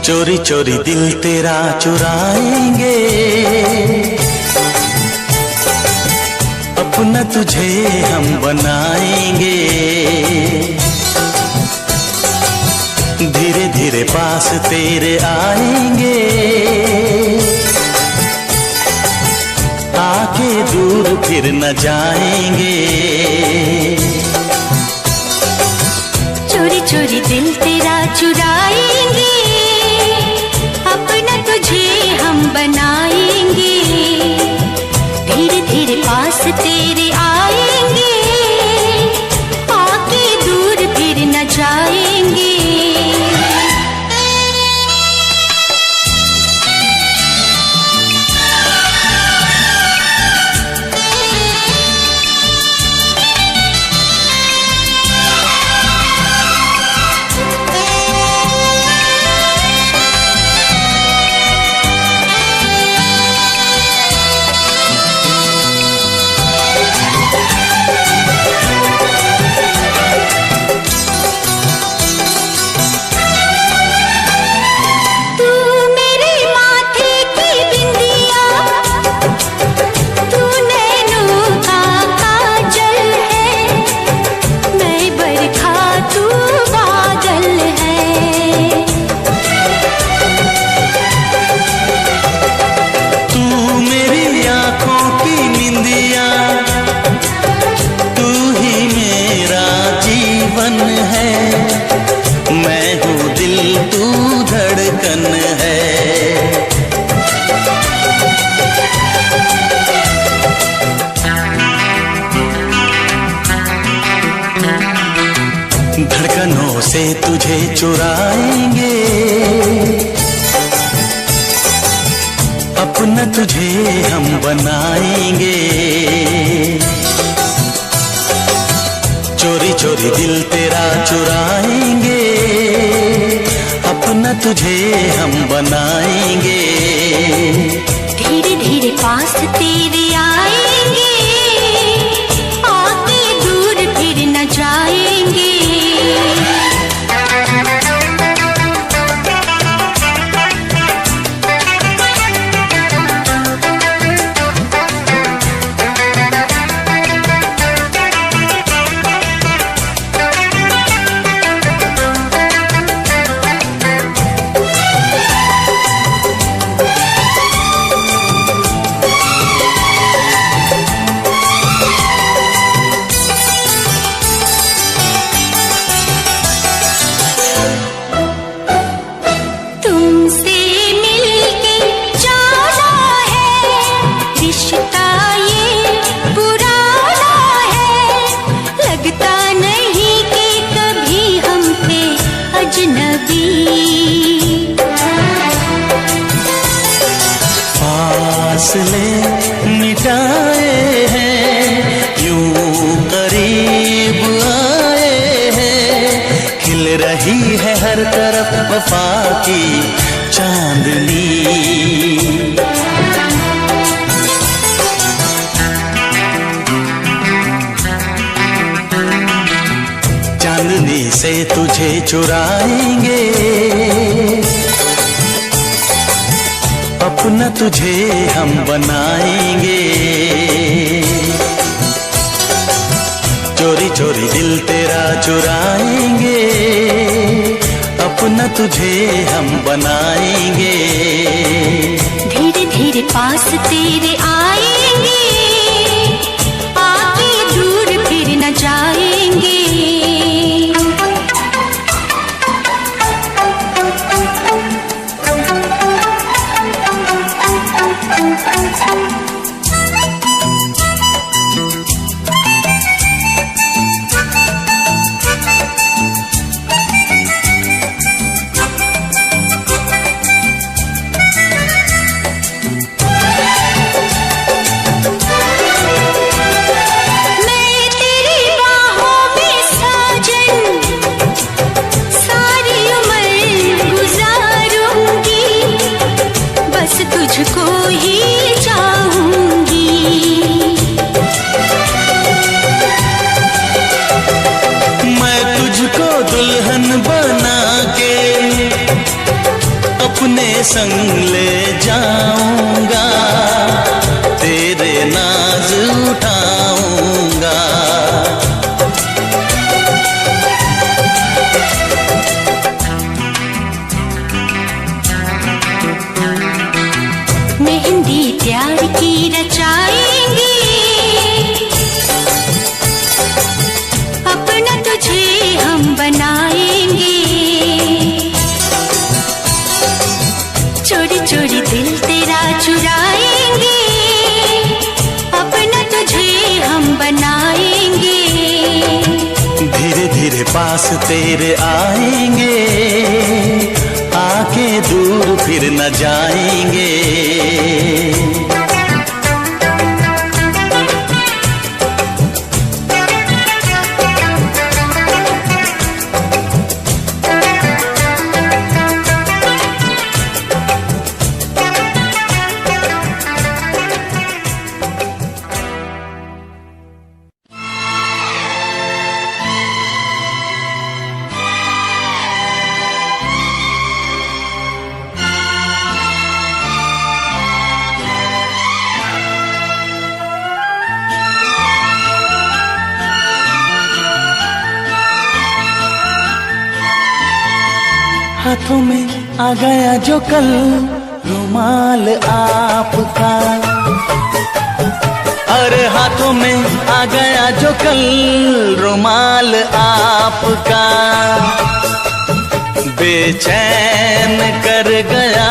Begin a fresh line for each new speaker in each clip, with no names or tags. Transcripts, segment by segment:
चोरी चोरी दिल तेरा चुराएंगे, अपना तुझे हम बनाएंगे। धीरे धीरे पास तेरे आएंगे, आके दूर फिर न जाएंगे।
चोरी चोरी दिल तेरा चुराएंगे, अपना तुझे हम बनाएंगे। धीरे धीरे पास तेरे आएंगे, आके दूर फिर न जाएंगे।
धड़कनों से तुझे चुराएंगे, अपना तुझे हम बनाएंगे। चोरी चोरी दिल तेरा चुराएंगे, अपना तुझे हम बनाएंगे।
धीरे धीरे पास तेरे आएंगे, आके दूर फिर न जाएंगे।
फासले मिटाए हैं, यूं करीब आए हैं। खिल रही है हर तरफ वफा की चांदनी। चांदनी से तुझे चुराएंगे, अपना तुझे हम बनाएंगे। चोरी चोरी दिल तेरा चुराएंगे, अपना तुझे हम बनाएंगे।
धीरे धीरे पास तेरे आएंगे, आके दूर फिर न जाएंगे।
अपने संग ले जाऊंगा, तेरे नाज उठाऊंगा।
मेहंदी प्यार की रचाएंगे, अपना तुझे हम बनाएंगे। चोरी चोरी दिल तेरा चुराएंगे, अपना तुझे हम बनाएंगे।
धीरे धीरे पास तेरे आएंगे, आके दूर फिर न जाएंगे। हाथों में आ गया जो कल रुमाल आपका, अरे हाथों में आ गया जो कल रुमाल आपका। बेचैन कर गया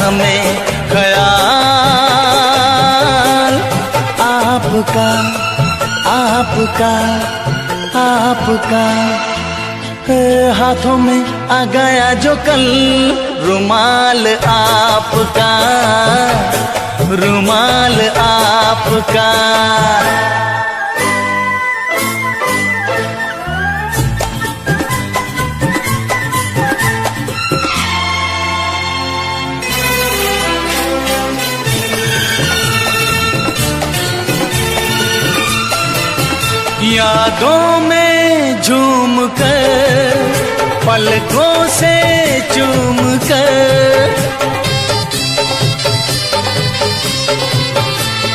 हमें ख्याल आपका, आपका, आपका। हाथों में आ गया जो कल रुमाल आपका, रुमाल आपका। यादों में झूम कर, पलकों से चूम कर,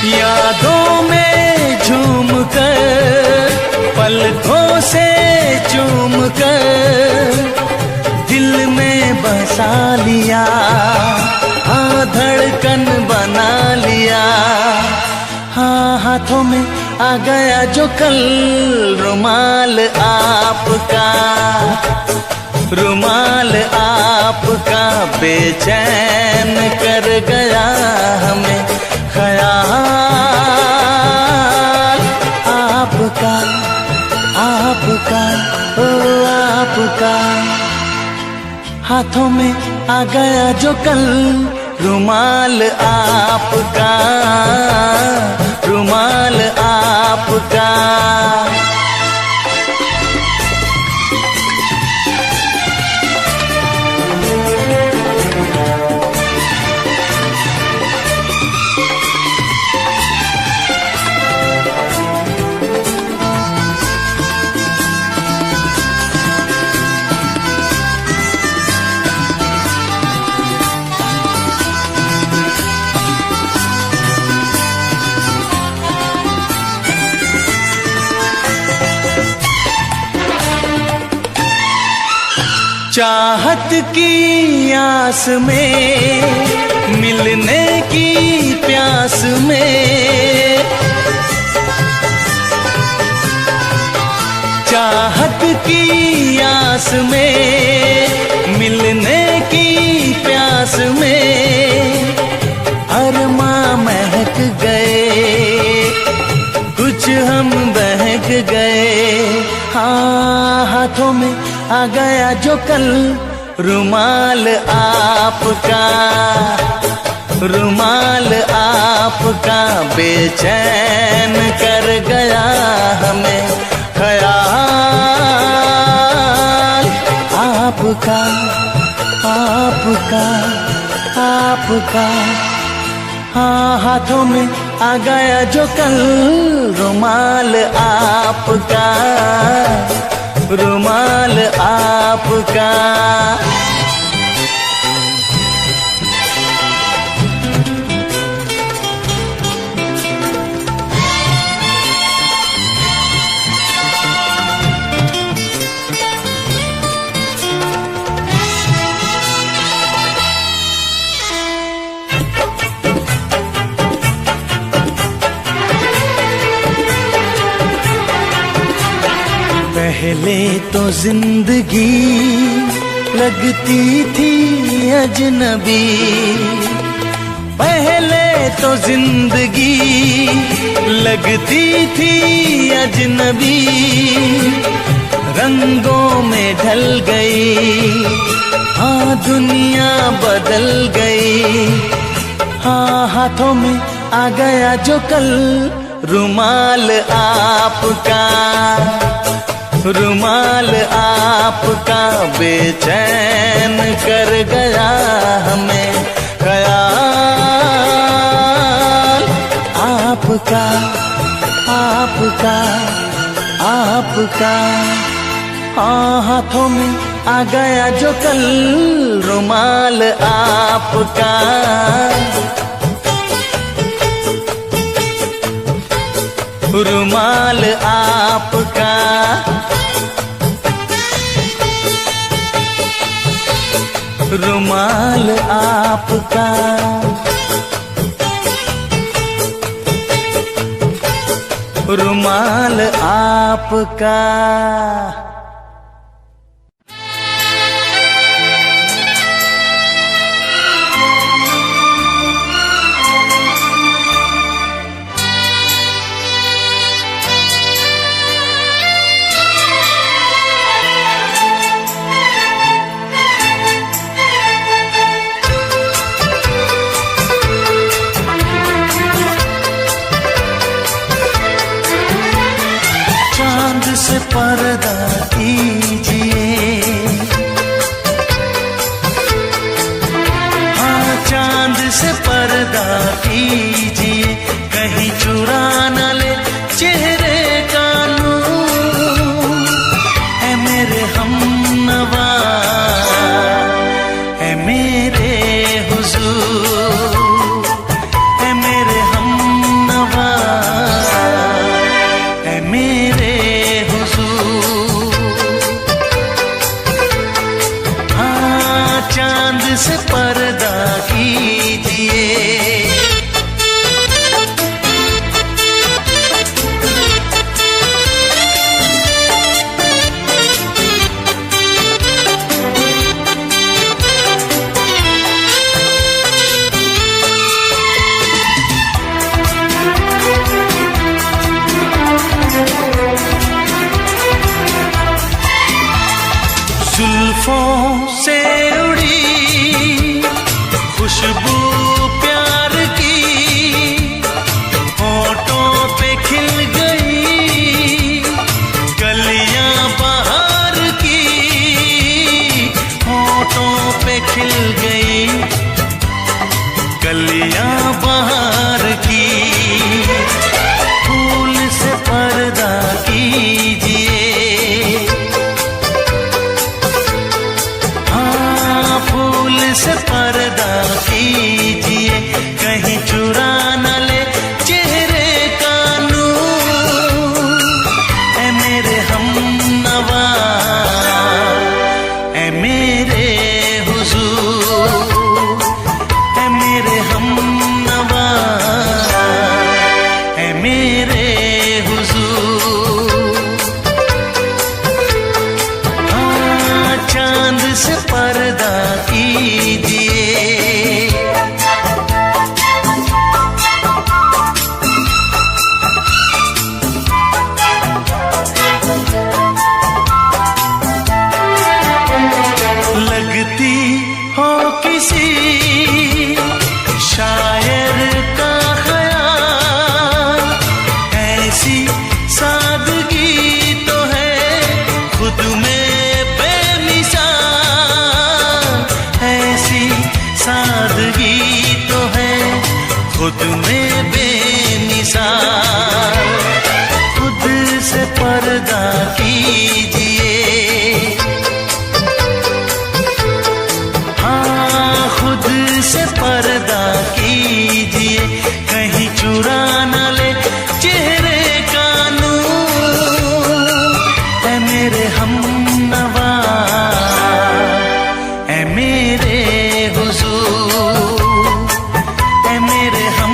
यादों में झूम कर, पलकों से चूम कर, दिल में बसा लिया, हाँ धड़कन बना लिया। हाँ हाथों में आ गया जो कल रुमाल आपका, रुमाल आपका। बेचैन कर गया हमें ख्याल आपका, आपका, ओ आपका। हाथों में आ गया जो कल रुमाल आपका, रुमाल आपका। चाहत की आस में, मिलने की प्यास में, चाहत की आस में, मिलने की प्यास में, अरमां महक गए, कुछ हम बहक गए। हाँ हाथों में आ गया जो कल रुमाल आपका, रुमाल आपका। बेचैन कर गया हमें ख्याल आपका, आपका, आपका। हाँ हाथों में आ गया जो कल रुमाल आपका, रुमाल आपका। पहले तो जिंदगी लगती थी अजनबी, पहले तो जिंदगी लगती थी अजनबी, रंगों में ढल गई, हाँ दुनिया बदल गई। हाँ हाथों में आ गया जो कल रुमाल आपका, रुमाल आपका बेचैन कर गया हमें ख्याल आपका, आपका, आपका। हाँ हाथों में आ गया जो कल रुमाल आपका, रुमाल आपका, रुमाल आपका, रुमाल आपका। से पर्दा कीजिए, हाँ चांद से पर्दा कीजिए, कहीं चुरा न ले चेहरे का नूर। है मेरे हमनवा, है मेरे हुजूर, है मेरे हमनवा, है मेरे से पर्दा कीजिए। जुल्फों से उड़ी खुशबू प्यार की, होठों पे खिल गई कलियां बहार की, होठों पे खिल गई कलियां बहार की। फूल से पर्दा कीजिए, हाँ फूल से पर्दा कीजिए, कहीं चुरा न ले चेहरे का नूर। ऐ मेरे हमनवा, ऐ मेरे हुजूर, ऐ मेरे हमनवा, ऐ मेरे हुजूर। हाँ चांद से पर्दा कीजिए, लगती हो किसी शायर का ख्याल, ऐसी सादगी तो है खुद में बेमिसाल, ऐसी सादगी तो है खुद में बेमिसाल। खुद से पर्दा कीजिए, खुद से पर्दा कीजिए, कहीं चुरा न ले चेहरे का नूर। ऐ मेरे हमनवा, ऐ मेरे हुजूर, ऐ मेरे हम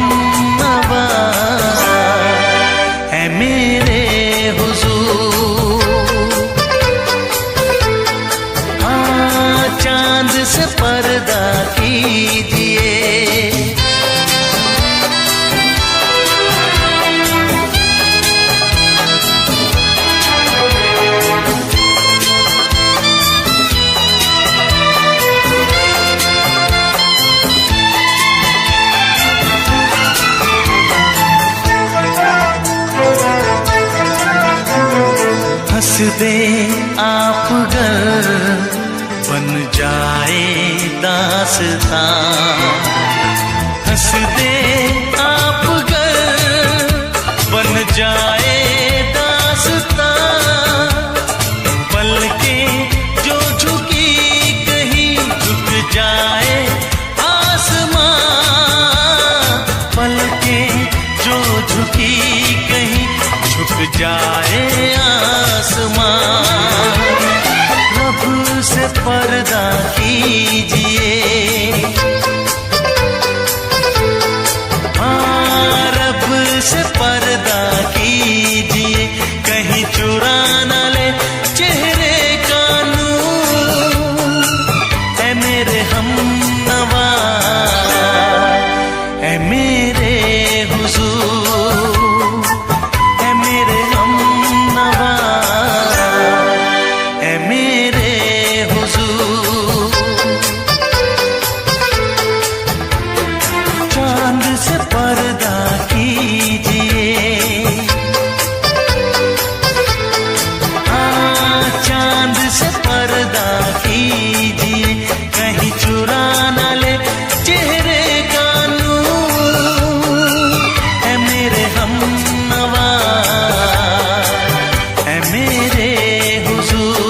दे आप गर बन जाए दास्तां, हंस दे आप गर बन जाए दास्तां, पलकें जो झुकी कहीं झुक जाए आसमां, पलकें जो झुकी कहीं झुक जाए आसमां। रब से पर्दा कीजिए, हाँ रब से पर्दा कीजिए, कहीं चुरा न ले चेहरे का नूर। ऐ मेरे हमनवा, ऐ मेरे हुजूर, ऐ मेरे हमनवा, ऐ मेरे हुजूर। चांद से पर्दा कीजिए, हाँ चांद से पर्दा कीजिए, कहीं चुरा न ले चेहरे का नूर। ऐ मेरे हमनवा, ऐ मेरे हुजूर।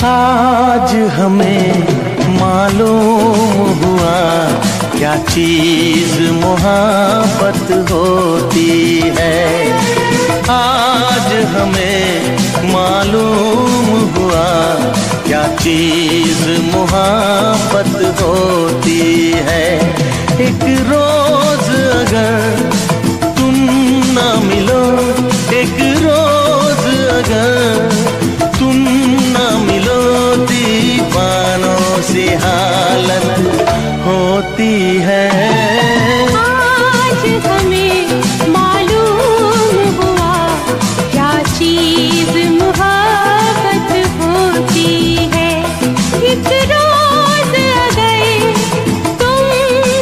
आज हमें मालूम हुआ क्या चीज मोहब्बत होती है। आज हमें मालूम हुआ क्या चीज मोहब्बत होती है। एक रोज अगर तुम ना मिलो, एक रोज अगर तुम ना मिलो, दीवानों सी हालत होती है।
आज हमें मालूम हुआ क्या चीज मोहब्बत होती है। एक रोज अगर तुम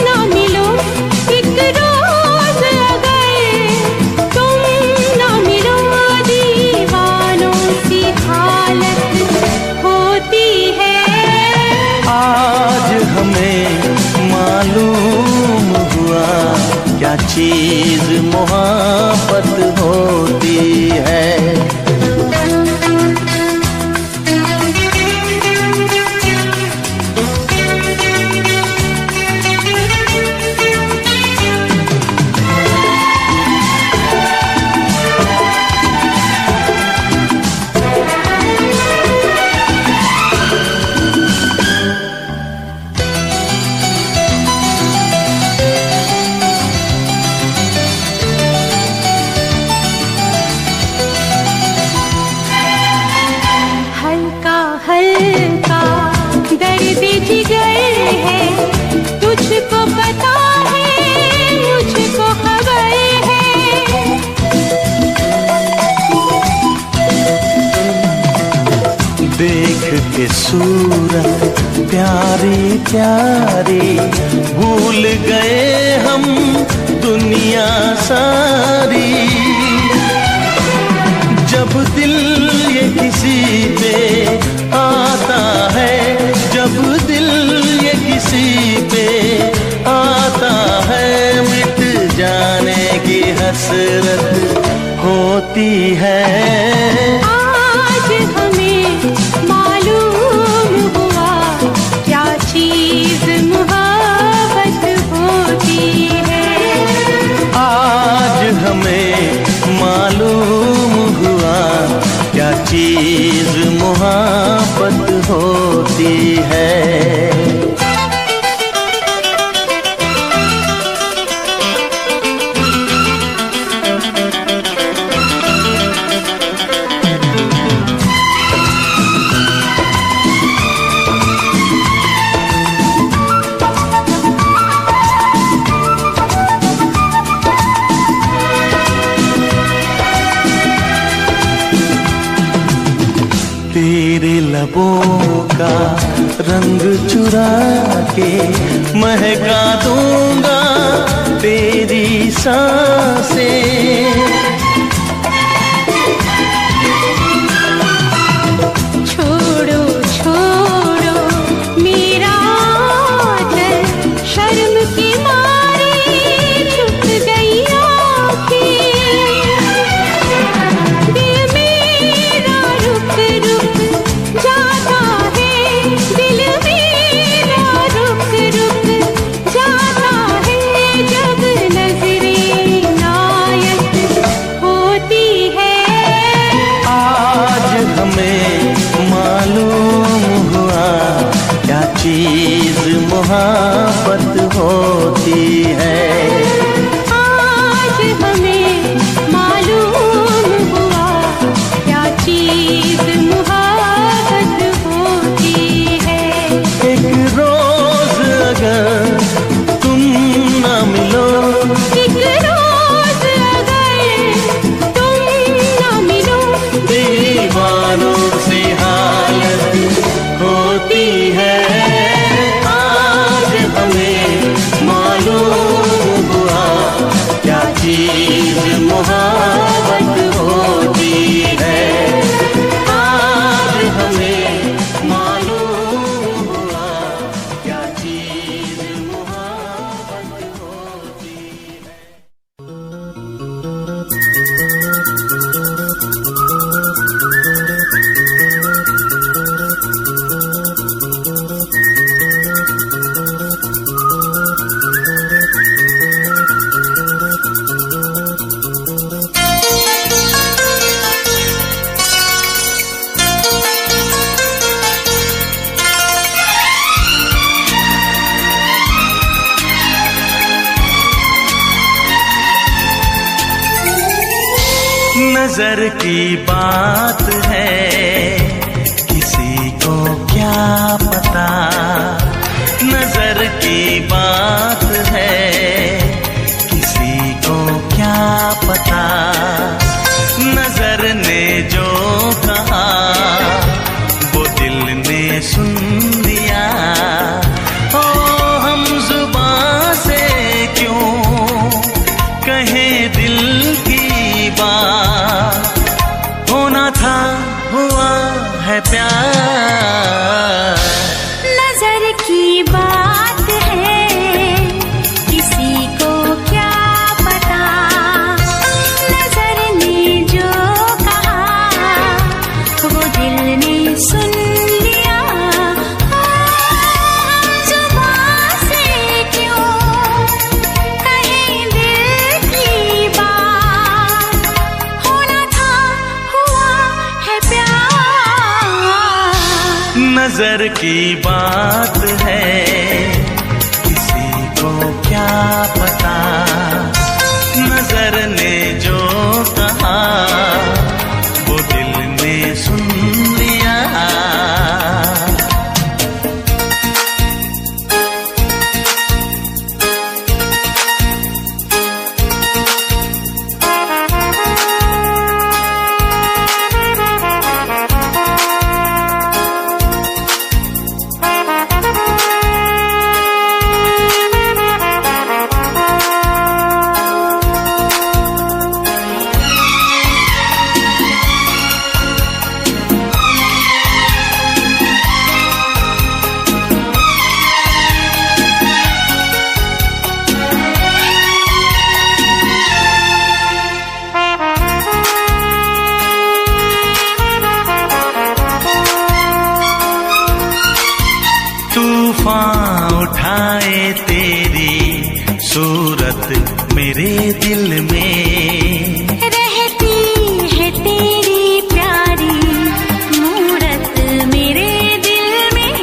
ना मिलो, एक रोज अगर तुम ना मिलो, दीवानों सी हालत होती है।
आज हमें मालूम हुआ क्या चीज मोहब्बत होती है। के सूरत प्यारी प्यारी, भूल गए हम दुनिया सारी। जब दिल ये किसी पे हसरत होती है।
आज हमें मालूम हुआ क्या चीज मोहब्बत होती है।
आज हमें मालूम हुआ क्या चीज मोहब्बत होती है। तेरे लबों का रंग चुरा के महका दूंगा तेरी सांसें।
छोड़ो छोड़ो मेरा दिल, शर्म के मारे झुक गई आँखें। दिल मेरा रुक रुक जाता है, दिल मेरा रुक रुक जाता है जब नजरें नायक होती है।
आज हमें मालूम हुआ क्या चीज मोहब्बत होती है।
आज हमें मालूम हुआ क्या चीज मोहब्बत होती है।
एक रोज अगर तुम न मिलो,
एक रोज अगर तुम न मिलो,
दीवानों से हालत होती है। आज हमें मालूम हुआ क्या चीज मोहब्बत होती है। आज हमें मालूम हुआ क्या चीज मोहब्बत होती है। नजर की बात है किसी को क्या पता, नजर की बात है किसी को क्या पता। नजर ने जो कहा वो दिल ने सुन लिया। ओ हम जुबां से क्यों कहें दिल की बात, होना था हुआ है प्यार।
नजर की बात है किसी को क्या पता, नजर ने जो कहा वो दिल ने सुन लिया। जुबां से क्यों कहें दिल की बात, होना था हुआ है प्यार।
नजर की बात है किसी को क्या पता, नजर ने जो कहा वो दिल ने सुन लिया। सूरत मेरे दिल में।
रहती है तेरी प्यारी मूरत मेरे दिल में।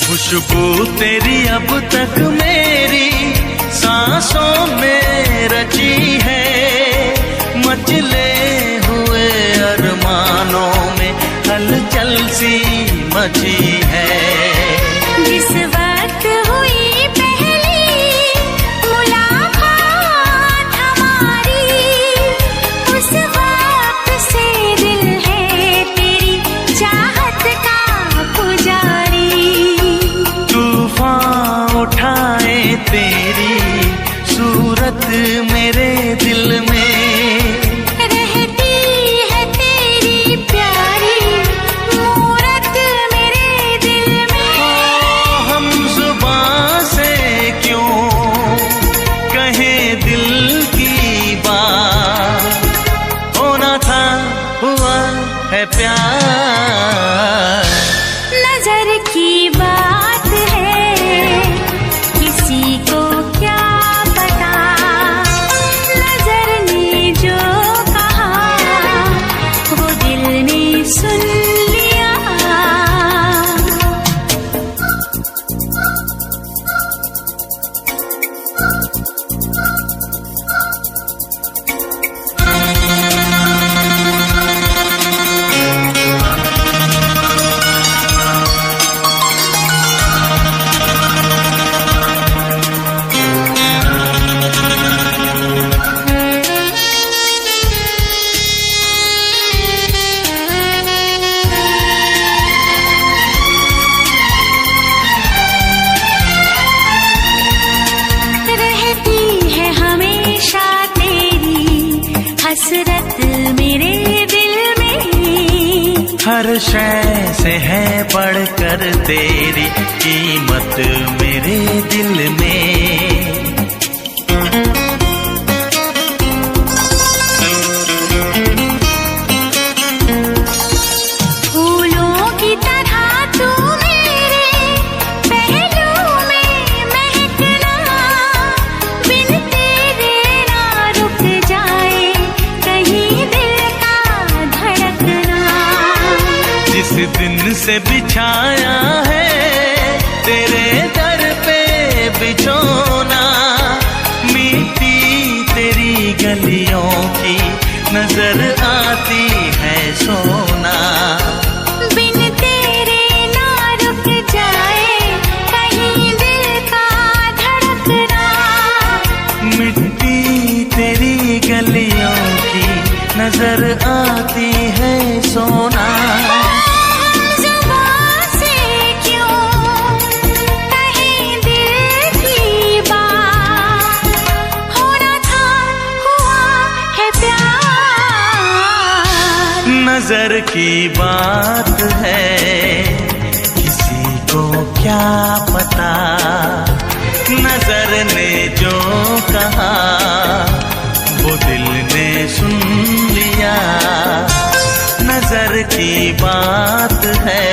खुशबू तेरी अब तक मेरी सांसों में रची है, मचले हुए अरमानों में हलचल सी मची है।
जिस वक्त हुई पहली मुलाकात हमारी, उस वक्त से दिल है तेरी चाहत का पुजारी।
तूफान उठाए तेरी सूरत मेरे दिल में।
रहती है तेरी प्यारी मूरत मेरे दिल में।
हम जुबां से क्यों कहें दिल की बात, होना था हुआ है प्यार।
नजर की बात है किसी को क्या पता, नजर ने जो कहा वो दिल ने सुन लिया। रहती है हमेशा तेरी हसरत मेरे दिल में।
हर शय से है बढ़कर तेरी कीमत मेरे दिल में।
फूलों की तरह तू मेरे पहलू में महकना, बिन तेरे ना रुक जाए कहीं दिल का धड़कना।
जिस दिन से बिछाया है तेरे दर पे बिछोना, मिट्टी तेरी गलियों की नजर आती है सोना।
बिन तेरे ना रुक जाए कहीं दिल का धड़कना।
मिट्टी तेरी गलियों की नजर आती है सोना।
जुबां से क्यों कहें दिल की बात, होना था हुआ है प्यार।
नजर की बात है किसी को क्या पता, नजर ने जो कहा वो दिल ने सुन लिया। नजर की बात है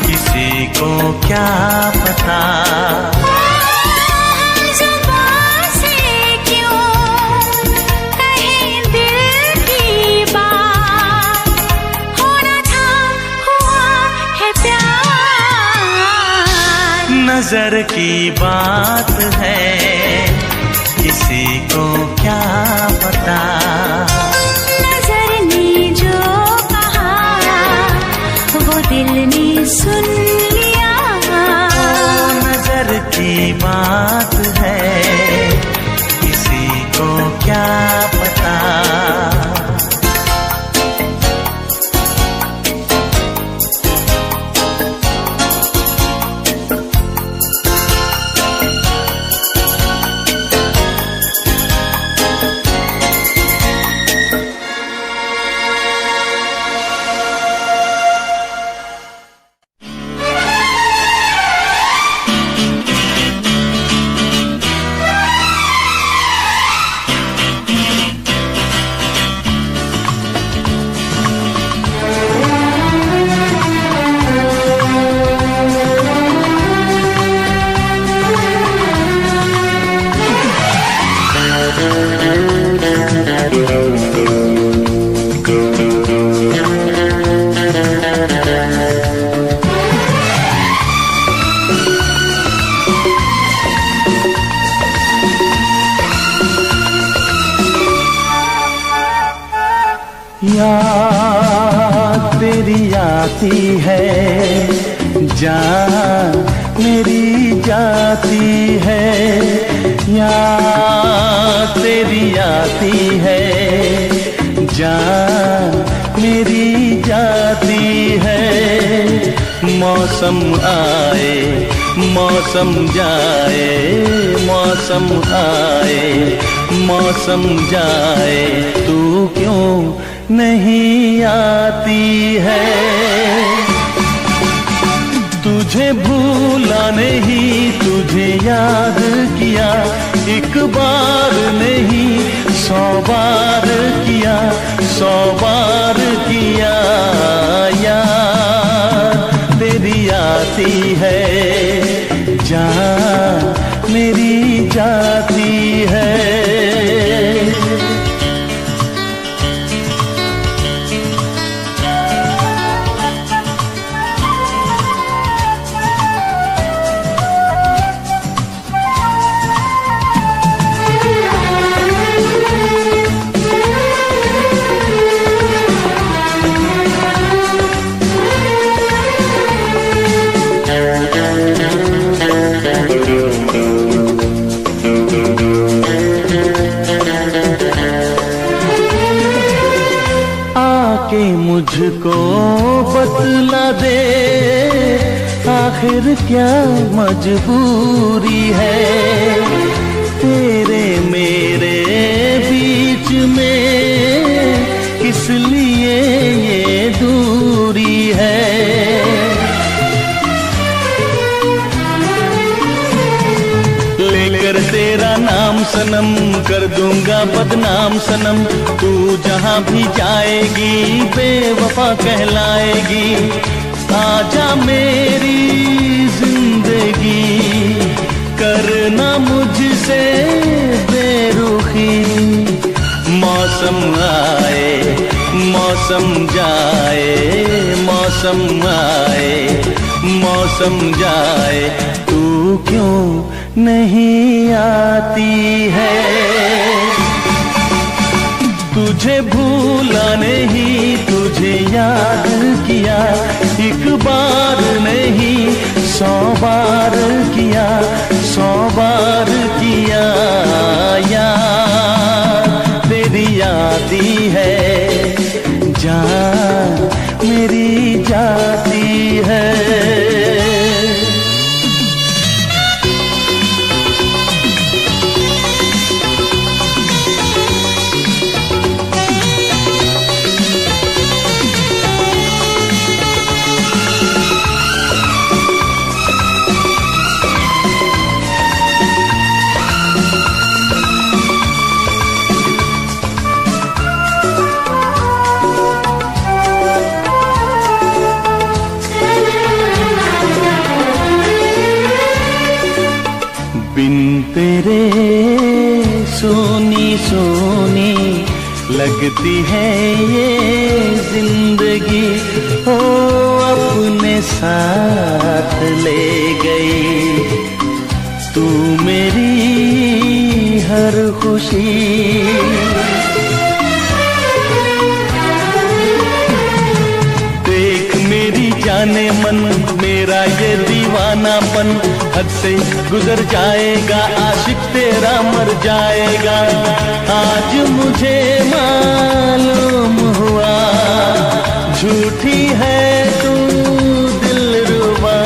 किसी को क्या पता।
जुबां से क्यों कहें दिल की बात, होना था हुआ है प्यार।
नजर की बात है किसी को क्या पता।
नजर ने जो कहा वो दिल ने सुन लिया।
नजर की बात है किसी को क्या पता। तेरी आती है, जान मेरी जाती है, याद तेरी आती है, जान मेरी जाती है। मौसम आए मौसम जाए, मौसम आए मौसम जाए, तू क्यों नहीं आती है। तुझे भूला नहीं, तुझे याद किया, एक बार नहीं 100 बार किया, 100 बार किया। याद तेरी आती है, जान मेरी जाती है। मुझको बतला दे, आखिर क्या मजबूरी है तेरे मेरे बीच में, किस लिए ये दूरी है। लेकर तेरा नाम सनम, कर दूंगा बदनाम सनम, तू जहां भी जाएगी बेवफा कहलाएगी। आजा मेरी जिंदगी, करना मुझसे बेरुखी। मौसम आए मौसम जाए, मौसम आए मौसम जाए, तू क्यों नहीं आती है। तुझे भूला नहीं, तुझे याद किया, एक बार नहीं 100 बार किया, 100 बार किया। याद तेरी आती है, जान मेरी जाती है। बिन तेरे सोनी सोनी लगती है ये जिंदगी, हो अपने साथ ले गई तू मेरी हर खुशी। देख मेरी जाने मन, मेरा ये दीवानापन हद से गुजर जाएगा, आशिक तेरा मर जाएगा। आज मुझे मालूम हुआ झूठी है तू दिलरुबा।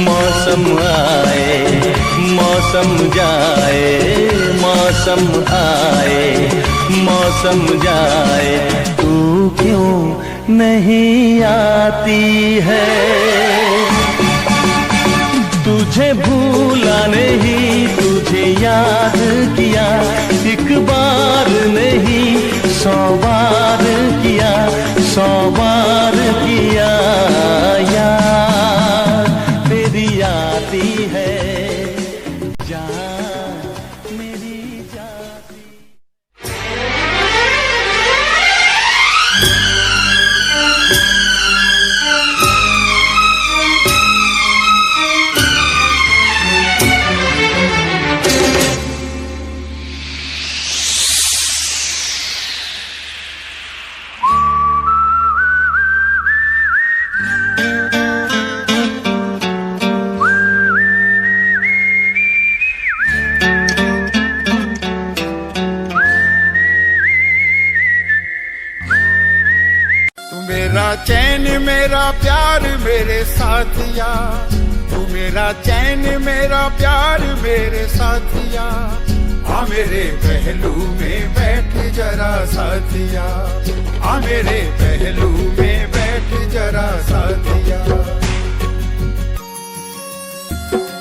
मौसम आए मौसम जाए, मौसम आए मौसम जाए, तू क्यों नहीं आती है। तुझे भूला नहीं, तुझे याद किया, एक बार नहीं 100 बार किया, 100 बार किया। याद तेरी आती है, जान मेरी जाती।
मेरा चैन मेरा प्यार मेरे साथिया, तू मेरा चैन मेरा प्यार मेरे साथिया। आ मेरे पहलू में बैठ जरा साथिया, आ मेरे पहलू में बैठ जरा साथिया।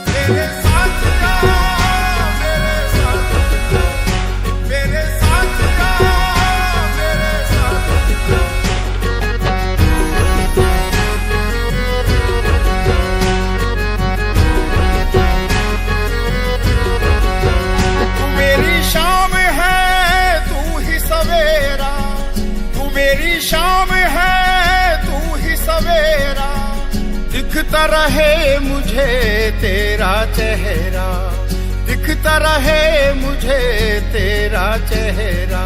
मेरे साथिया, मेरे साथिया, मेरे साथिया, मेरे साथिया। तू मेरी शाम है तू ही सवेरा, तू मेरी शाम है तू ही सवेरा। दिखता रहे मुझे तेरा चेहरा, दिखता रहे मुझे तेरा चेहरा।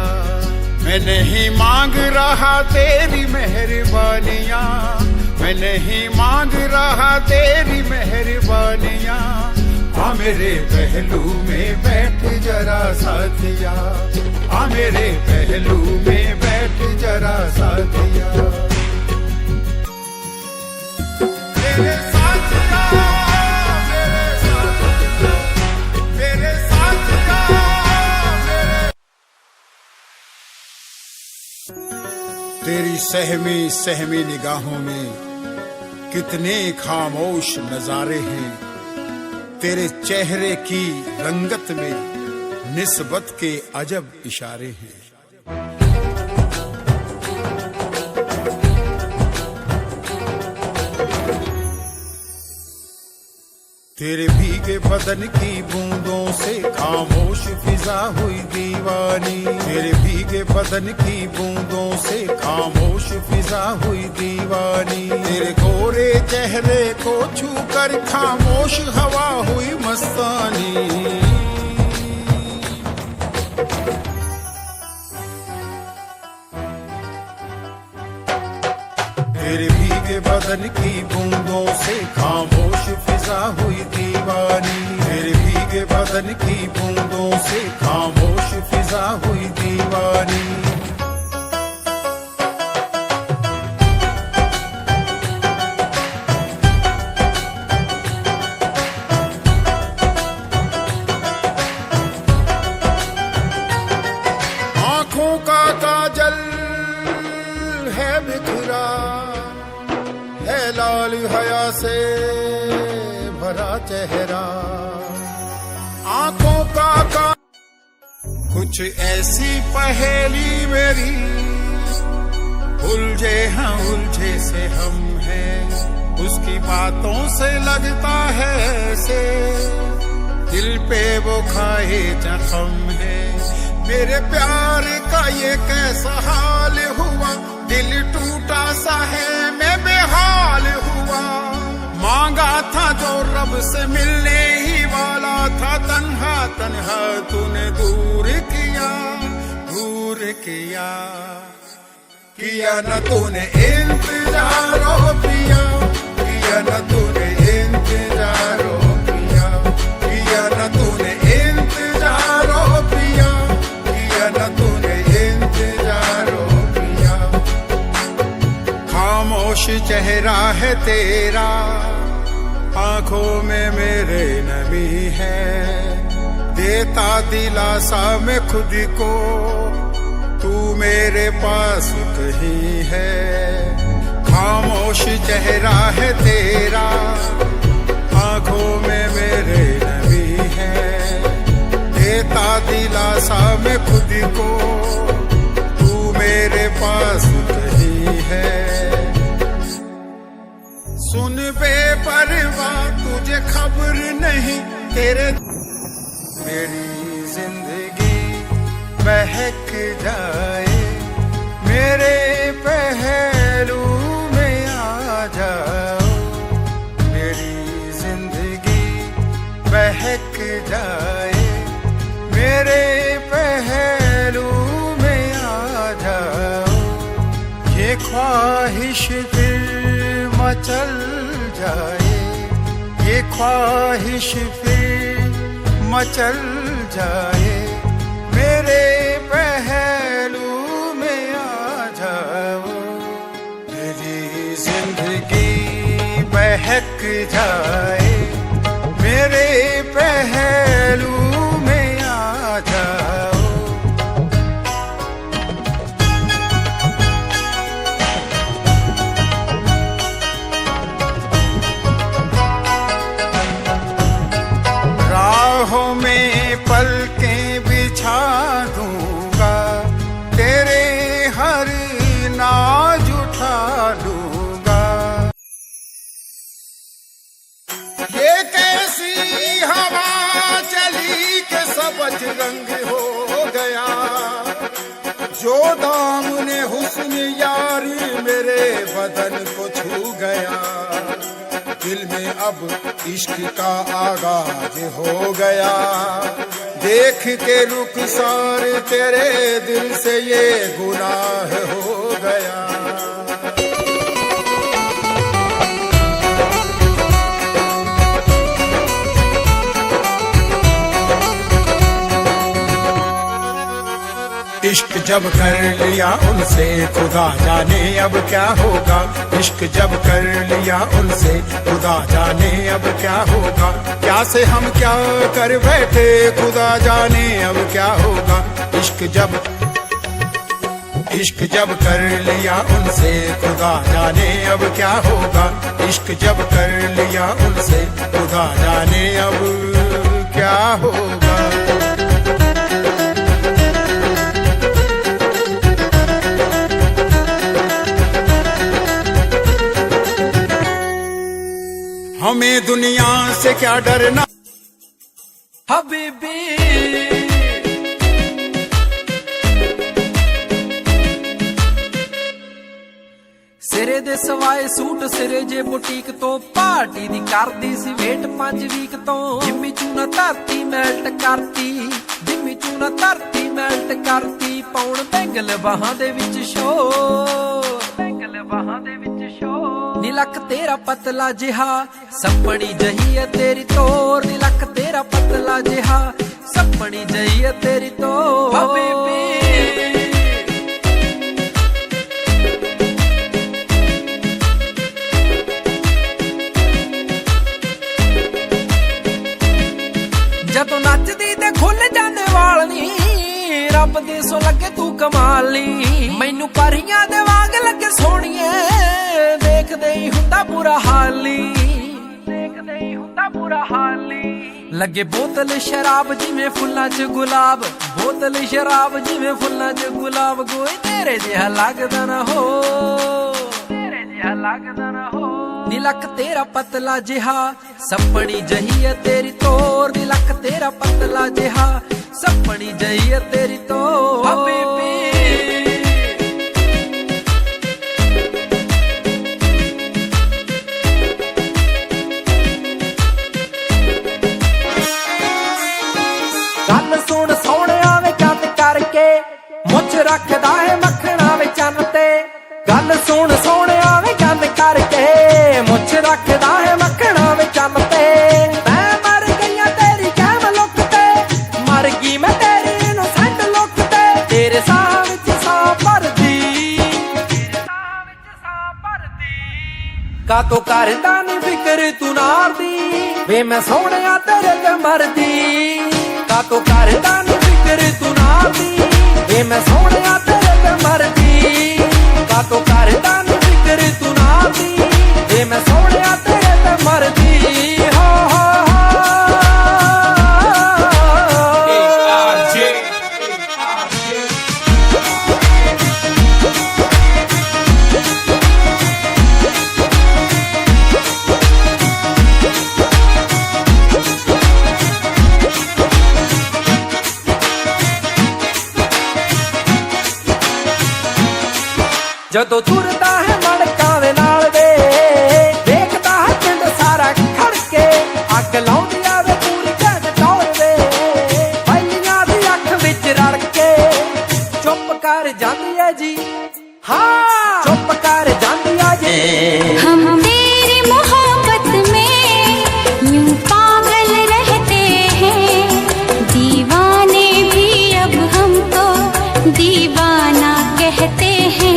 मैं नहीं मांग रहा तेरी मेहरबानियाँ, मैं नहीं मांग रहा तेरी मेहरबानियाँ। आ मेरे पहलू में बैठ जरा साथिया, आ मेरे पहलू में बैठ जरा साथिया। मेरे साथिया, मेरे साथिया, मेरे साथिया, मेरे। तेरी सहमी सहमी निगाहों में कितने खामोश नजारे हैं, तेरे चेहरे की रंगत में निस्बत के अजब इशारे हैं। तेरे भीगे बदन की बूंदों से खामोश फिजा हुई दीवानी, तेरे भीगे बदन की बूंदों से खामोश फिजा हुई दीवानी। तेरे गोरे चेहरे को छूकर खामोश हवा हुई मस्तानी। तेरे भीगे बदन की बूंदों से खामोश फिजा हुई दीवानी, तेरे भीगे बदन की बूंदों से खामोश फिजा हुई दीवानी। आंखों का काजल है बिखरा, है लाल हया से भरा चेहरा। आंखों का कुछ ऐसी पहेली मेरी, उलझे हैं उलझे से हम हैं। उसकी बातों से लगता है ऐसे दिल पे वो खाए जख्म है। मेरे प्यार का ये कैसा हाल हुआ, दिल टूटा सा है मैं बेहाल हुआ। मांगा था जो रब से मिलने ही वाला था, तन्हा तन्हा तूने दूर किया, दूर किया। किया न तूने इंतजार ओ पिया, किया न तूने इंतजार ओ पिया, किया न तूने इंतजार ओ पिया, किया न तूने इंतजार ओ पिया। खामोश चेहरा है तेरा, आंखों में मेरे नमी है। देता दिलासा मैं खुद को, तू मेरे पास कहीं है। खामोश चेहरा है तेरा, आंखों में मेरे नमी है। देता दिलासा मैं खुद को, तू मेरे पास कहीं है। सुन बेपरवाह तुझे खबर नहीं तेरे, मेरी जिंदगी महक जाए। मेरे पहलू में आ जाओ, मेरी जिंदगी महक जाए। मेरे पहलू में आ जाओ। ये ख्वाहिश फिर मचल जाए, ये ख्वाहिश फिर मचल जाए। मेरे पहलू में आ जाओ, मेरी जिंदगी बहक जाए, मेरे पहलू में आ जाओ। राहों में पलकें बिछा दूंगा, तेरे हर नाज उठा लूंगा। ये कैसी हवा चली के सबज रंग हो गया, जो दामने हुस्न यारी मेरे बदन को छू गया। दिल में अब इश्क का आगाज हो गया, देख के रुखसार तेरे दिल से ये गुनाह हो गया। इश्क जब कर लिया उनसे खुदा जाने अब क्या होगा। इश्क जब कर लिया उनसे खुदा जाने अब क्या होगा। क्या से हम क्या कर बैठे खुदा जाने अब क्या होगा। इश्क जब कर लिया उनसे खुदा जाने अब क्या होगा। इश्क जब कर लिया उनसे खुदा जाने अब क्या होगा। हमें दुनिया से क्या डरना
हबीबी। सिरे दे सवाए सूट सिरे जे बुटीक तो पार्टी दी करदी सी वेट 5 वीक तो। जिम्मी चूना धरती मैल्ट करती, जिम्मी चूना धरती मैल्ट करती। पौण बैंगल बाहां दे विच शो, बैंगल बाहां दे विच शो। नी लक तेरा पतला जिहा सपनी जही है तेरी तोर। नी लक तेरा पतला जिहा सपनी जही है तेरी तोर। हबीबी ਜਦੋਂ ਨੱਚਦੀ ਤੇ ਖੁੱਲ ਜਾਂਦੇ ਵਾਲ ਨੀ। ਰੱਬ ਦੇ ਸੋ ਲੱਗੇ ਤੂੰ ਕਮਾਲ ਨੀ। ਮੈਨੂੰ ਪਰੀਆਂ ਦੇ ਵਾਂਗ ਲੱਗੇ ਸੋਹਣੀਏ, ਦੇਖਦੇ ਹੀ ਹੁੰਦਾ ਬੁਰਾ ਹਾਲ ਨੀ। ਦੇਖਦੇ ਹੀ ਹੁੰਦਾ ਬੁਰਾ ਹਾਲ ਨੀ। ਲੱਗੇ ਬੋਤਲ ਸ਼ਰਾਬ ਜਿਵੇਂ ਫੁੱਲਾਂ 'ਚ ਗੁਲਾਬ, ਬੋਤਲ ਸ਼ਰਾਬ ਜਿਵੇਂ ਫੁੱਲਾਂ 'ਚ ਗੁਲਾਬ। ਕੋਈ ਤੇਰੇ ਜਿਹਾ ਲੱਗਦਾ ਨਾ ਹੋ, ਤੇਰੇ ਜਿਹਾ ਲੱਗਦਾ ਨਾ ਹੋ। ਨੀ ਲੱਕ ਤੇਰਾ ਪਤਲਾ ਜਿਹਾ ਸਪਣੀ ਜਹੀ ਹੈ ਤੇਰੀ ਤੋਰ। ਨੀ ਲੱਕ ਤੇਰਾ ਪਤਲਾ ਜਿਹਾ ਸਪਣੀ ਜਹੀ ਹੈ ਤੇਰੀ ਤੋਰ। ਹਬੀਬੀ ਗੱਲ ਸੁਣ ਸੋਹਣਿਆ ਵੇ ਚੰਦ ਕਰਕੇ, ਮੁੱਛ ਰੱਖਦਾ ਹੈ ਮੱਖਣਾ ਵੇ ਚੰਨ ਤੇ। ਗੱਲ ਸੁਣ ਸੋਹਣਿਆ ਵੇ ਚੰਦ ਕਰਕੇ, ਮੁੱਛ ਰੱਖਦਾ ਹੈ ਮੱਖਣਾ ਵੇ ਚੰਨ ਤੇ। ਮੈਂ ਮਰ ਗਈਆਂ ਤੇਰੀ ਕੈਮ ਲੁੱਕ ਤੇ, ਮਰ ਗਈ ਮੈਂ ਤੇਰੀ ਇਨੋਸੈਂਟ ਲੁੱਕ ਤੇ। ਤੇਰੇ ਸਾਹ ਵਿੱਚ ਸਾਹ ਭਰਦੀ, ਤੇਰੇ ਸਾਹ ਵਿੱਚ ਸਾਹ ਭਰਦੀ। ਕਾਤੋਂ ਕਰਦਾ ਨੀ ਫਿਕਰ ਤੂੰ ਨਾਰ ਦੀ, ਵੇ ਮੈਂ ਸੋਹਣਿਆ ਤੇਰੇ ਤੇ ਮਰਦੀ। ਕਾਤੋਂ ਕਰਦਾ ਨੀ ਫਿਕਰ ਤੂੰ ਨਾਰ ਦੀ, ਵੇ ਮੈਂ ਸੋਹਣਿਆ ਤੇਰੇ ਤੇ ਮਰਦੀ। ਕਾਤੋਂ ਕਰਦਾ ਨੀ ਫਿਕਰ ਤੂੰ ਨਾਰ ਦੀ, ਵੇ ਮੈਂ ਸੋਹਣਿਆ ਤੇਰੇ ਤੇ ਮਰਦੀ। ਹੋ ਹੋ ਜਦੋਂ ਤੁਰਦਾ ਹੈ ਮੜਕਾਂ ਦੇ ਨਾਲ ਵੇ, ਦੇਖਦਾ ਹੈ ਪਿੰਡ ਸਾਰਾ ਖੜ ਕੇ। ਅੱਗ ਲਾਉਂਦੀ ਆਵੇ ਪੂਰੀ ਘੰਟ ਟੌਰ ਵੇ, ਪਹਿਲੀਆਂ ਦੀ ਅੱਖ ਵਿੱਚ ਰੜ ਕੇ। ਚੁੱਪ ਕਰ ਜਾਂਦੀ ਹੈ ਜੀ, ਹਾਂ ਚੁੱਪ ਕਰ ਜਾਂਦੀ ਆ ਜੀ।
हम तेरी मोहब्बत में यूं पागल रहते हैं, दीवाने भी अब हमको दीवाना कहते हैं।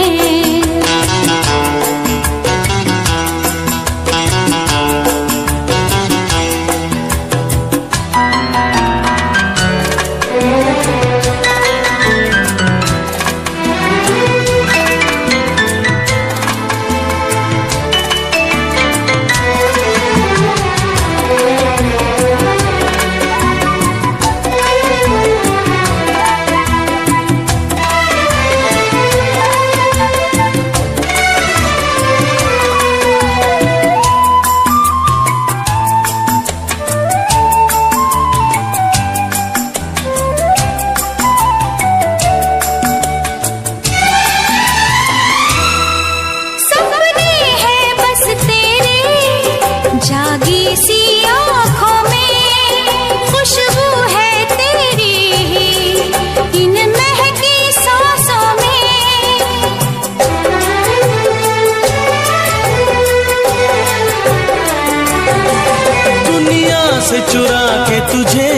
से चुरा के तुझे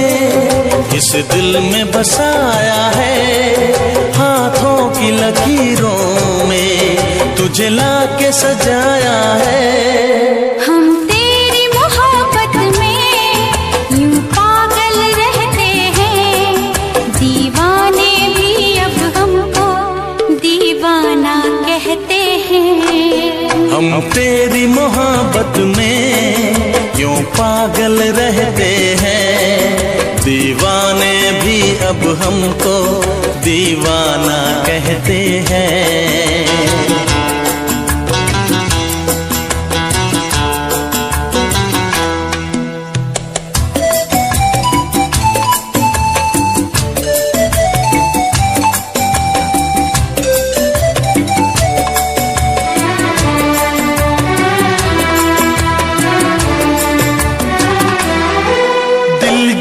इस दिल में बसाया है, हाथों की लकीरों में तुझे लाके सजाया है।
हम तेरी मोहब्बत में यूं पागल रहते हैं, दीवाने भी अब हमको दीवाना कहते हैं।
हम तेरी मोहब्बत में यूं पागल रहते हैं, दीवाने भी अब हमको दीवाना कहते हैं।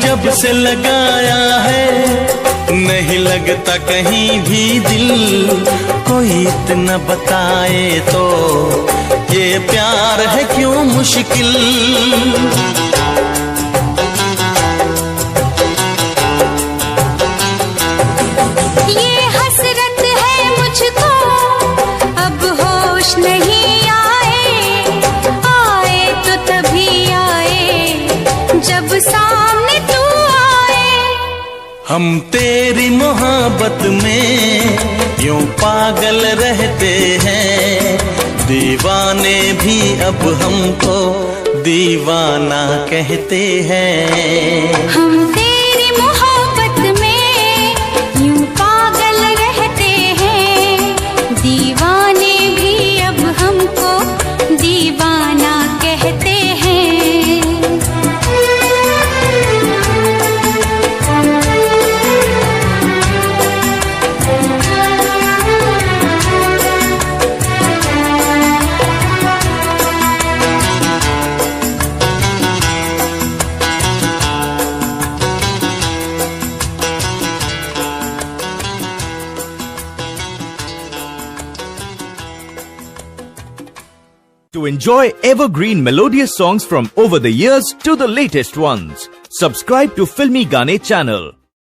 जब से लगाया है नहीं लगता कहीं भी दिल, कोई इतना बताए तो ये प्यार है क्यों मुश्किल।
ये हसरत है मुझको अब होश नहीं आए, आए तो तभी आए जब सामने तू आए।
हम तेरी मोहब्बत में यूं पागल रहते हैं, दीवाने भी अब हमको दीवाना कहते हैं।
हम तेरी मोहब्बत में यूं पागल रहते हैं, दीवाने भी अब हमको दीवाना कहते हैं।
To enjoy evergreen melodious songs from over the years to the latest ones, subscribe to Filmy Gaane channel.